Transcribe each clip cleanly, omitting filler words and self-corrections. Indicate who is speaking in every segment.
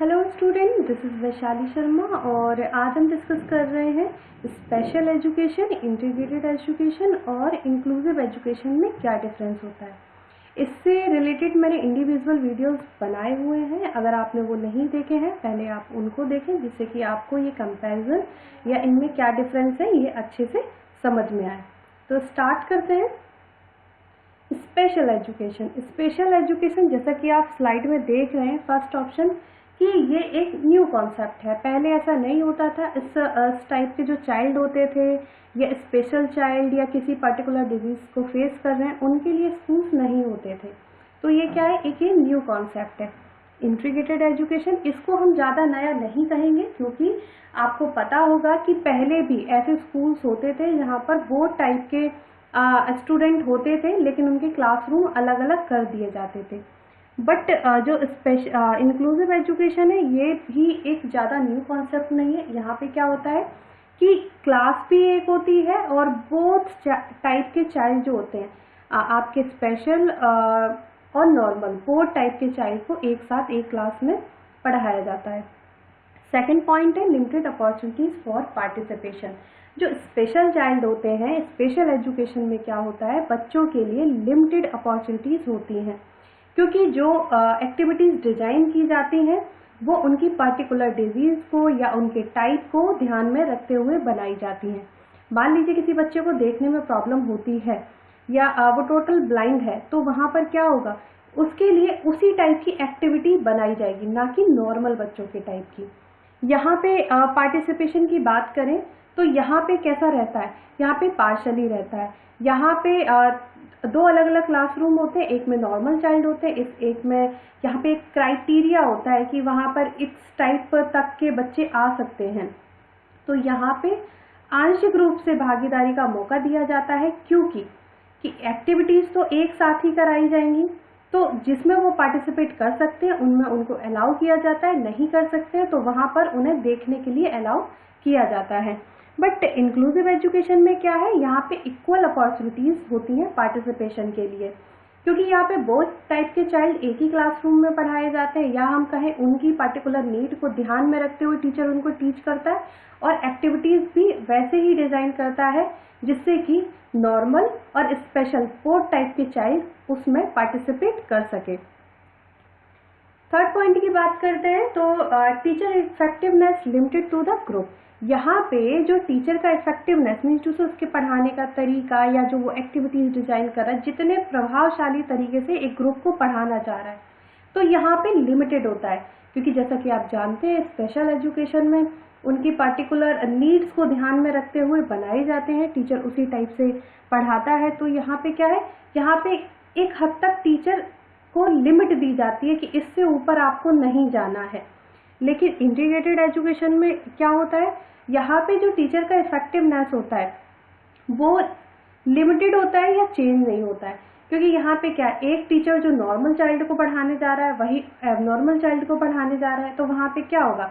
Speaker 1: Hello student, this is Vaishali Sharma और आज हम डिस्कस कर रहे हैं स्पेशल एजुकेशन, इंटीग्रेटेड एजुकेशन और इंक्लूसिव एजुकेशन में क्या डिफरेंस होता है। इससे रिलेटेड मैंने इंडिविजुअल वीडियोस बनाए हुए हैं। अगर आपने वो नहीं देखे हैं पहले आप उनको देखें, जिससे कि आपको ये कंपैरिजन या इनमें क्या डिफरेंस है ये अच्छे से समझ में आए। तो स्टार्ट करते हैं। स्पेशल एजुकेशन जैसा कि आप स्लाइड में देख रहे हैं, फर्स्ट ऑप्शन कि ये एक न्यू कॉन्सेप्ट है। पहले ऐसा नहीं होता था। इस टाइप के जो चाइल्ड होते थे या स्पेशल चाइल्ड या किसी पर्टिकुलर डिजीज को फेस कर रहे हैं, उनके लिए स्कूल्स नहीं होते थे। तो ये क्या है, एक ये न्यू कॉन्सेप्ट है। इंटीग्रेटेड एजुकेशन, इसको हम ज़्यादा नया नहीं कहेंगे क्योंकि आपको पता होगा कि पहले भी ऐसे स्कूल्स होते थे जहाँ पर बोथ टाइप के स्टूडेंट होते थे, लेकिन उनके क्लासरूम अलग अलग कर दिए जाते थे। बट जो इंक्लूसिव एजुकेशन है ये भी एक ज़्यादा न्यू कॉन्सेप्ट नहीं है। यहाँ पे क्या होता है कि क्लास भी एक होती है और बोथ टाइप के चाइल्ड जो होते हैं, आपके स्पेशल और नॉर्मल बोथ टाइप के चाइल्ड को एक साथ एक क्लास में पढ़ाया जाता है। सेकेंड पॉइंट है लिमिटेड अपॉर्चुनिटीज फॉर पार्टिसिपेशन। जो स्पेशल चाइल्ड होते हैं, स्पेशल एजुकेशन में क्या होता है, बच्चों के लिए लिमिटेड अपॉर्चुनिटीज होती हैं क्योंकि जो एक्टिविटीज डिजाइन की जाती हैं वो उनकी पर्टिकुलर डिजीज को या उनके टाइप को ध्यान में रखते हुए बनाई जाती हैं। मान लीजिए किसी बच्चे को देखने में प्रॉब्लम होती है या वो टोटल ब्लाइंड है, तो वहां पर क्या होगा, उसके लिए उसी टाइप की एक्टिविटी बनाई जाएगी, ना कि नॉर्मल बच्चों के टाइप की। यहाँ पे पार्टिसिपेशन की बात करें तो यहाँ पे कैसा रहता है, यहाँ पे पार्शली रहता है। यहाँ पे दो अलग अलग क्लासरूम होते हैं, एक में नॉर्मल चाइल्ड होते हैं, एक में यहाँ पे एक क्राइटेरिया होता है कि वहाँ पर इस टाइप तक के बच्चे आ सकते हैं। तो यहाँ पे आंशिक रूप से भागीदारी का मौका दिया जाता है क्योंकि एक्टिविटीज तो एक साथ ही कराई जाएंगी, तो जिसमें वो पार्टिसिपेट कर सकते हैं उनमें उनको अलाउ किया जाता है, नहीं कर सकते हैं तो वहाँ पर उन्हें देखने के लिए अलाउ किया जाता है। बट इंक्लूसिव एजुकेशन में क्या है, यहाँ पे इक्वल अपॉर्चुनिटीज होती हैं पार्टिसिपेशन के लिए, क्योंकि यहाँ पे बोथ टाइप के चाइल्ड एक ही क्लासरूम में पढ़ाए जाते हैं, या हम कहें उनकी पर्टिकुलर नीड को ध्यान में रखते हुए टीचर उनको टीच करता है और एक्टिविटीज भी वैसे ही डिजाइन करता है जिससे कि नॉर्मल और स्पेशल बोथ टाइप के चाइल्ड उसमें पार्टिसिपेट कर सके। थर्ड पॉइंट की बात करते हैं तो teacher effectiveness limited to the group. यहाँ पे जो टीचर का इफेक्टिवनेस मीन्स टू से उसके पढ़ाने का तरीका या जो वो एक्टिविटीज डिजाइन कर रहा है, जितने प्रभावशाली तरीके से एक ग्रुप को पढ़ाना चाह रहा है, तो यहाँ पे लिमिटेड होता है क्योंकि जैसा कि आप जानते हैं स्पेशल एजुकेशन में उनकी पर्टिकुलर नीड्स को ध्यान में रखते हुए बनाए जाते हैं, टीचर उसी टाइप से पढ़ाता है। तो यहाँ पे क्या है, यहाँ पे एक हद तक टीचर को लिमिट दी जाती है कि इससे ऊपर आपको नहीं जाना है। लेकिन इंटीग्रेटेड एजुकेशन में क्या होता है, यहाँ पे जो टीचर का इफेक्टिवनेस होता है वो लिमिटेड होता है या चेंज नहीं होता है, क्योंकि यहाँ पे क्या है, एक टीचर जो नॉर्मल चाइल्ड को पढ़ाने जा रहा है वही एबनॉर्मल चाइल्ड को पढ़ाने जा रहा है, तो वहाँ पे क्या होगा,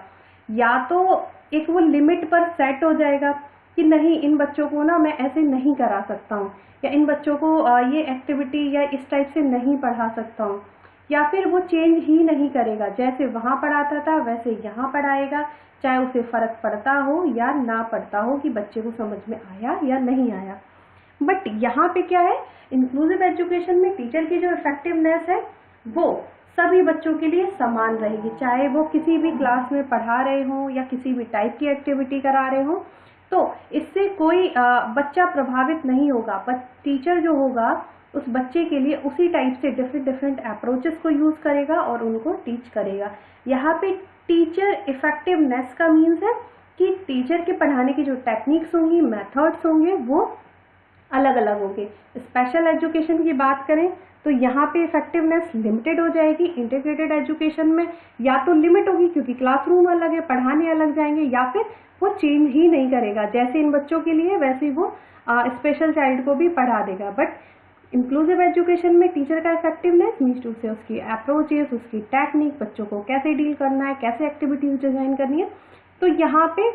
Speaker 1: या तो एक वो लिमिट पर सेट हो जाएगा कि नहीं इन बच्चों को ना मैं ऐसे नहीं करा सकता हूँ, या इन बच्चों को ये एक्टिविटी या इस टाइप से नहीं पढ़ा सकता हूँ, या फिर वो चेंज ही नहीं करेगा, जैसे वहाँ पढ़ाता था वैसे यहाँ पढ़ाएगा, चाहे उसे फर्क पड़ता हो या ना पड़ता हो कि बच्चे को समझ में आया या नहीं आया। बट यहाँ पे क्या है, इंक्लूसिव एजुकेशन में टीचर की जो इफेक्टिवनेस है वो सभी बच्चों के लिए समान रहेगी, चाहे वो किसी भी क्लास में पढ़ा रहे हों या किसी भी टाइप की एक्टिविटी करा रहे हों। तो इससे कोई बच्चा प्रभावित नहीं होगा, बट टीचर जो होगा उस बच्चे के लिए उसी टाइप से डिफरेंट अप्रोचेस को यूज करेगा और उनको टीच करेगा। यहाँ पे टीचर इफेक्टिवनेस का मीन्स है कि टीचर के पढ़ाने की जो टेक्निक्स होंगी, मेथड्स होंगे, वो अलग अलग होंगे। स्पेशल एजुकेशन की बात करें तो यहाँ पे इफेक्टिवनेस लिमिटेड हो जाएगी। इंटीग्रेटेड एजुकेशन में या तो लिमिट होगी क्योंकि क्लासरूम अलग है, पढ़ाने अलग जाएंगे, या फिर वो चेंज ही नहीं करेगा, जैसे इन बच्चों के लिए वैसे वो स्पेशल चाइल्ड को भी पढ़ा देगा। बट इंक्लूसिव एजुकेशन में टीचर का इफेक्टिवनेस मीन्स टू से उसकी अप्रोचेस, उसकी टेक्निक, बच्चों को कैसे डील करना है, कैसे एक्टिविटीज डिजाइन करनी है, तो यहाँ पे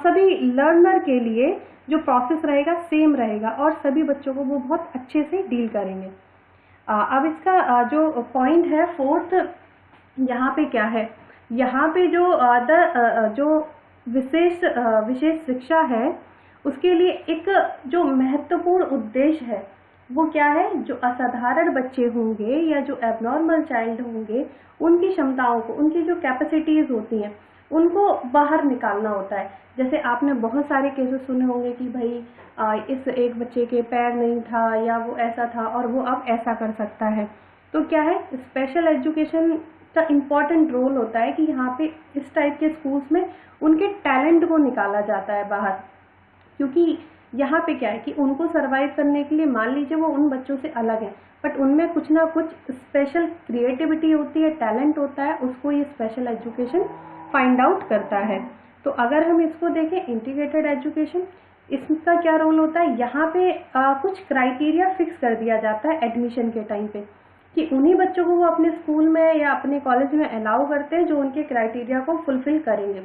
Speaker 1: सभी लर्नर के लिए जो प्रोसेस रहेगा सेम रहेगा और सभी बच्चों को वो बहुत अच्छे से डील करेंगे। अब इसका जो पॉइंट है फोर्थ, यहाँ पे क्या है यहाँ पे जो जो विशेष शिक्षा है उसके लिए एक जो महत्वपूर्ण उद्देश्य है वो क्या है, जो असाधारण बच्चे होंगे या जो एबनॉर्मल चाइल्ड होंगे उनकी क्षमताओं को, उनकी जो कैपेसिटीज होती हैं उनको बाहर निकालना होता है। जैसे आपने बहुत सारे केसेस सुने होंगे कि भाई इस एक बच्चे के पैर नहीं था या वो ऐसा था और वो अब ऐसा कर सकता है। तो क्या है, स्पेशल एजुकेशन का इम्पॉर्टेंट रोल होता है कि यहाँ पे इस टाइप के स्कूल्स में उनके टैलेंट को निकाला जाता है बाहर। क्योंकि यहाँ पे क्या है कि उनको सरवाइव करने के लिए मान लीजिए वो उन बच्चों से अलग है, बट उनमें कुछ ना कुछ स्पेशल क्रिएटिविटी होती है, टैलेंट होता है, उसको ये स्पेशल एजुकेशन फाइंड आउट करता है। तो अगर हम इसको देखें इंटीग्रेटेड एजुकेशन, इसका क्या रोल होता है, यहाँ पे कुछ क्राइटेरिया फिक्स कर दिया जाता है एडमिशन के टाइम पे कि उन्हीं बच्चों को वो अपने स्कूल में या अपने कॉलेज में अलाउ करते हैं जो उनके क्राइटेरिया को फुलफिल करेंगे।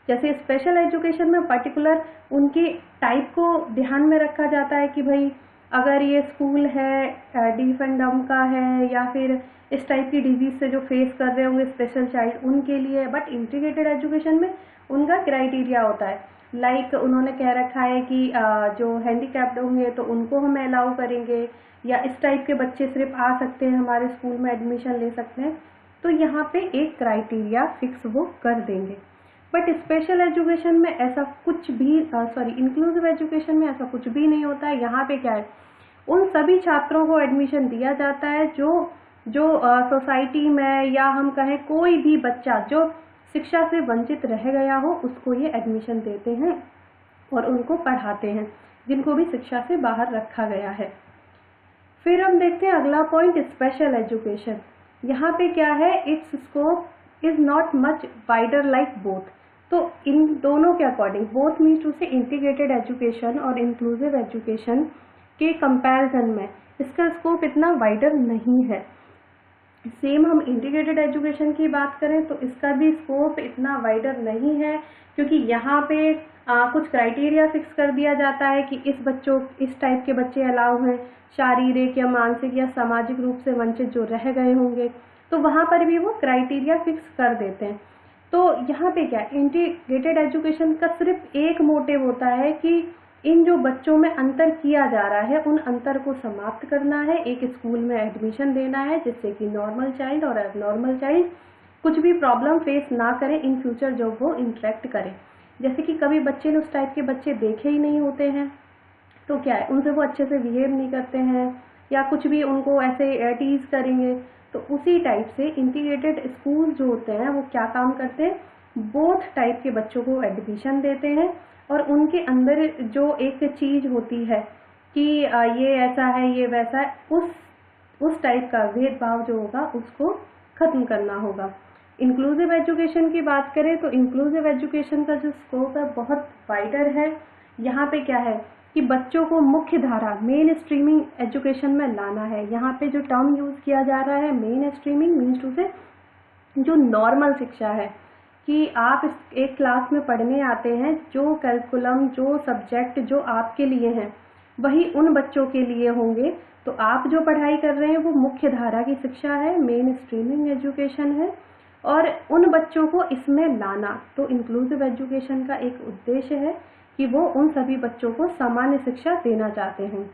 Speaker 1: जैसे स्पेशल एजुकेशन में पर्टिकुलर उनके टाइप को ध्यान में रखा जाता है कि भाई अगर ये स्कूल है डीफ एंड डम का है या फिर इस टाइप की डिजीज से जो फेस कर रहे होंगे स्पेशल चाइल्ड उनके लिए। बट इंटीग्रेटेड एजुकेशन में उनका क्राइटेरिया होता है, लाइक उन्होंने कह रखा है कि जो हैंडीकैप्ड होंगे तो उनको हम अलाउ करेंगे या इस टाइप के बच्चे सिर्फ आ सकते हैं हमारे स्कूल में एडमिशन ले सकते हैं। तो यहाँ पे एक क्राइटेरिया फिक्स वो कर देंगे। बट स्पेशल एजुकेशन में ऐसा कुछ भी इंक्लूसिव एजुकेशन में ऐसा कुछ भी नहीं होता है। यहाँ पे क्या है, उन सभी छात्रों को एडमिशन दिया जाता है जो सोसाइटी में या हम कहें कोई भी बच्चा जो शिक्षा से वंचित रह गया हो उसको ये एडमिशन देते हैं और उनको पढ़ाते हैं, जिनको भी शिक्षा से बाहर रखा गया है। फिर हम देखते हैं अगला पॉइंट, स्पेशल एजुकेशन। यहाँ पे क्या है, it's scope is not much wider like both. तो इन दोनों के अकॉर्डिंग बोथ मीन्स टू से इंटीग्रेटेड एजुकेशन और इंक्लूसिव एजुकेशन के कंपैरिजन में इसका स्कोप इतना वाइडर नहीं है। सेम हम इंटीग्रेटेड एजुकेशन की बात करें तो इसका भी स्कोप इतना वाइडर नहीं है, क्योंकि यहाँ पे कुछ क्राइटेरिया फिक्स कर दिया जाता है कि इस टाइप के बच्चे अलाउ हैं, शारीरिक या मानसिक या सामाजिक रूप से वंचित जो रह गए होंगे, तो वहाँ पर भी वो क्राइटेरिया फिक्स कर देते हैं। तो यहाँ पे क्या, इंटीग्रेटेड एजुकेशन का सिर्फ एक मोटिव होता है कि इन जो बच्चों में अंतर किया जा रहा है उन अंतर को समाप्त करना है, एक स्कूल में एडमिशन देना है जिससे कि नॉर्मल चाइल्ड और एबनॉर्मल चाइल्ड कुछ भी प्रॉब्लम फेस ना करें इन फ्यूचर जब वो इंटरेक्ट करें। जैसे कि कभी बच्चे ने उस टाइप के बच्चे देखे ही नहीं होते हैं तो क्या है, उनसे वो अच्छे से बिहेव नहीं करते हैं या कुछ भी उनको ऐसे टीज करेंगे। तो उसी टाइप से इंटीग्रेटेड स्कूल जो होते हैं वो क्या काम करते हैं, बोथ टाइप के बच्चों को एडमिशन देते हैं और उनके अंदर जो एक चीज होती है कि ये ऐसा है ये वैसा है, उस टाइप का भेदभाव जो होगा उसको खत्म करना होगा। इंक्लूसिव एजुकेशन की बात करें तो इंक्लूसिव एजुकेशन का जो स्कोप है बहुत वाइडर है। यहाँ पे क्या है कि बच्चों को मुख्य धारा मेन स्ट्रीमिंग एजुकेशन में लाना है। यहाँ पे जो टर्म यूज किया जा रहा है मेन स्ट्रीमिंग मीन्स टू से जो नॉर्मल शिक्षा है कि आप एक क्लास में पढ़ने आते हैं, जो करिकुलम जो सब्जेक्ट जो आपके लिए हैं वही उन बच्चों के लिए होंगे। तो आप जो पढ़ाई कर रहे हैं वो मुख्य धारा की शिक्षा है, मेन स्ट्रीमिंग एजुकेशन है, और उन बच्चों को इसमें लाना। तो इंक्लूसिव एजुकेशन का एक उद्देश्य है कि वो उन सभी बच्चों को सामान्य शिक्षा देना चाहते हैं।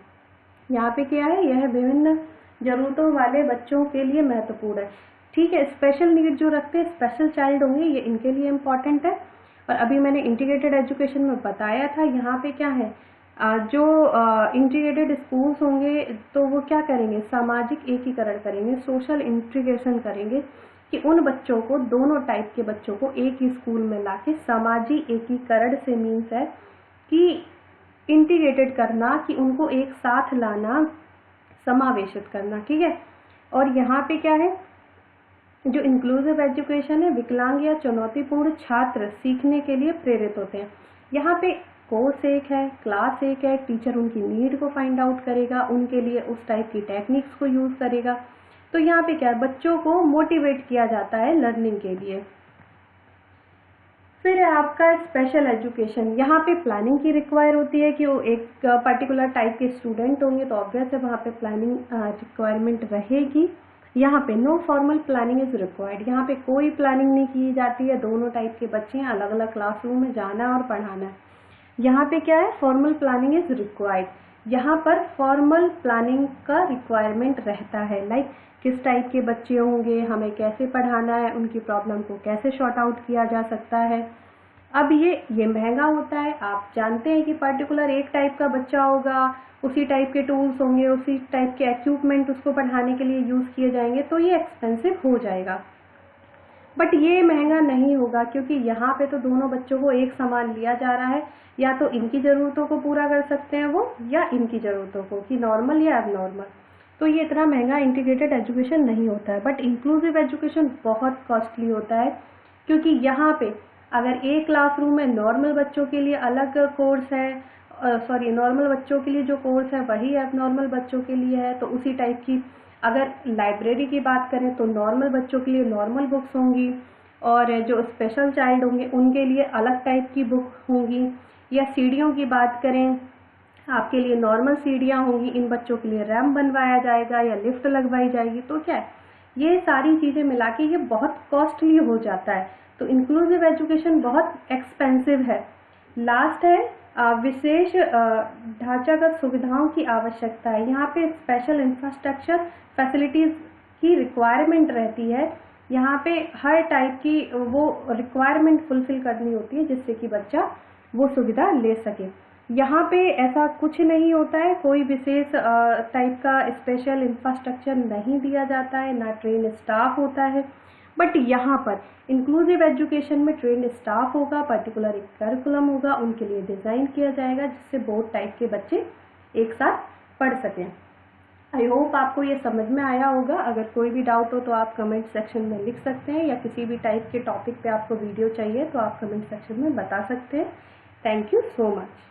Speaker 1: यहाँ पे क्या है, यह विभिन्न जरूरतों वाले बच्चों के लिए महत्वपूर्ण है। ठीक है, स्पेशल नीड जो रखते हैं स्पेशल चाइल्ड होंगे ये इनके लिए इम्पॉर्टेंट है। और अभी मैंने इंटीग्रेटेड एजुकेशन में बताया था यहाँ पे क्या है, जो इंटीग्रेटेड स्कूल्स होंगे तो वो क्या करेंगे, सामाजिक एकीकरण करेंगे, सोशल इंटीग्रेशन करेंगे कि उन बच्चों को, दोनों टाइप के बच्चों को एक ही स्कूल में लाके सामाजिक एकीकरण से मीन्स है कि इंटीग्रेटेड करना, कि उनको एक साथ लाना, समावेशित करना। ठीक है, और यहाँ पे क्या है, जो इंक्लूसिव एजुकेशन है विकलांग या चुनौतीपूर्ण छात्र सीखने के लिए प्रेरित होते हैं। यहाँ पे कोर्स एक है, क्लास एक है, टीचर उनकी नीड को फाइंड आउट करेगा, उनके लिए उस टाइप की टेक्निक्स को यूज करेगा। तो यहाँ पे क्या है, बच्चों को मोटिवेट किया जाता है लर्निंग के लिए। फिर है आपका स्पेशल एजुकेशन। यहाँ पे प्लानिंग की रिक्वायर होती है कि वो एक पर्टिकुलर टाइप के स्टूडेंट होंगे तो ऑब्वियस है वहाँ पे प्लानिंग रिक्वायरमेंट रहेगी। यहाँ पे no formal planning is required, यहाँ पे कोई प्लानिंग नहीं की जाती है, दोनों टाइप के बच्चे हैं, अलग अलग क्लासरूम में जाना है और पढ़ाना है। यहाँ पे क्या है, फॉर्मल प्लानिंग इज रिक्वायर्ड, यहाँ पर फॉर्मल प्लानिंग का रिक्वायरमेंट रहता है, लाइक किस टाइप के बच्चे होंगे, हमें कैसे पढ़ाना है, उनकी प्रॉब्लम को कैसे शॉर्ट आउट किया जा सकता है। अब ये महंगा होता है, आप जानते हैं कि पर्टिकुलर एक टाइप का बच्चा होगा, उसी टाइप के टूल्स होंगे, उसी टाइप के इक्विपमेंट उसको पढ़ाने के लिए यूज़ किए जाएंगे, तो ये एक्सपेंसिव हो जाएगा। बट ये महंगा नहीं होगा, क्योंकि यहाँ पे तो दोनों बच्चों को एक समान लिया जा रहा है, या तो इनकी ज़रूरतों को पूरा कर सकते हैं वो, या इनकी ज़रूरतों को, कि नॉर्मल या एबनॉर्मल। तो ये इतना महंगा इंटीग्रेटेड एजुकेशन नहीं होता है। बट इंक्लूसिव एजुकेशन बहुत कॉस्टली होता है, क्योंकि यहाँ पे अगर एक क्लासरूम में नॉर्मल बच्चों के लिए अलग कोर्स है, नॉर्मल बच्चों के लिए जो कोर्स है वही एबनॉर्मल बच्चों के लिए है, तो उसी टाइप की अगर लाइब्रेरी की बात करें तो नॉर्मल बच्चों के लिए नॉर्मल बुक्स होंगी, और जो स्पेशल चाइल्ड होंगे उनके लिए अलग टाइप की बुक होंगी। या सीढ़ियों की बात करें, आपके लिए नॉर्मल सीढ़ियाँ होंगी, इन बच्चों के लिए रैम्प बनवाया जाएगा या लिफ्ट लगवाई जाएगी। तो क्या है, ये सारी चीज़ें मिला के ये बहुत कॉस्टली हो जाता है। तो इंक्लूसिव एजुकेशन बहुत एक्सपेंसिव है। लास्ट है विशेष ढांचागत सुविधाओं की आवश्यकता है। यहाँ पे स्पेशल इंफ्रास्ट्रक्चर फैसिलिटीज़ की रिक्वायरमेंट रहती है। यहाँ पे हर टाइप की वो रिक्वायरमेंट फुलफिल करनी होती है, जिससे कि बच्चा वो सुविधा ले सके। यहाँ पे ऐसा कुछ नहीं होता है, कोई विशेष टाइप का स्पेशल इंफ्रास्ट्रक्चर नहीं दिया जाता है, ना ट्रेन स्टाफ होता है। बट यहाँ पर इंक्लूसिव एजुकेशन में ट्रेन स्टाफ होगा, पर्टिकुलर एक करिकुलम होगा, उनके लिए डिज़ाइन किया जाएगा, जिससे बोथ टाइप के बच्चे एक साथ पढ़ सकें। आई होप आपको ये समझ में आया होगा। अगर कोई भी डाउट हो तो आप कमेंट सेक्शन में लिख सकते हैं, या किसी भी टाइप के टॉपिक पे आपको वीडियो चाहिए तो आप कमेंट सेक्शन में बता सकते हैं। Thank you so much.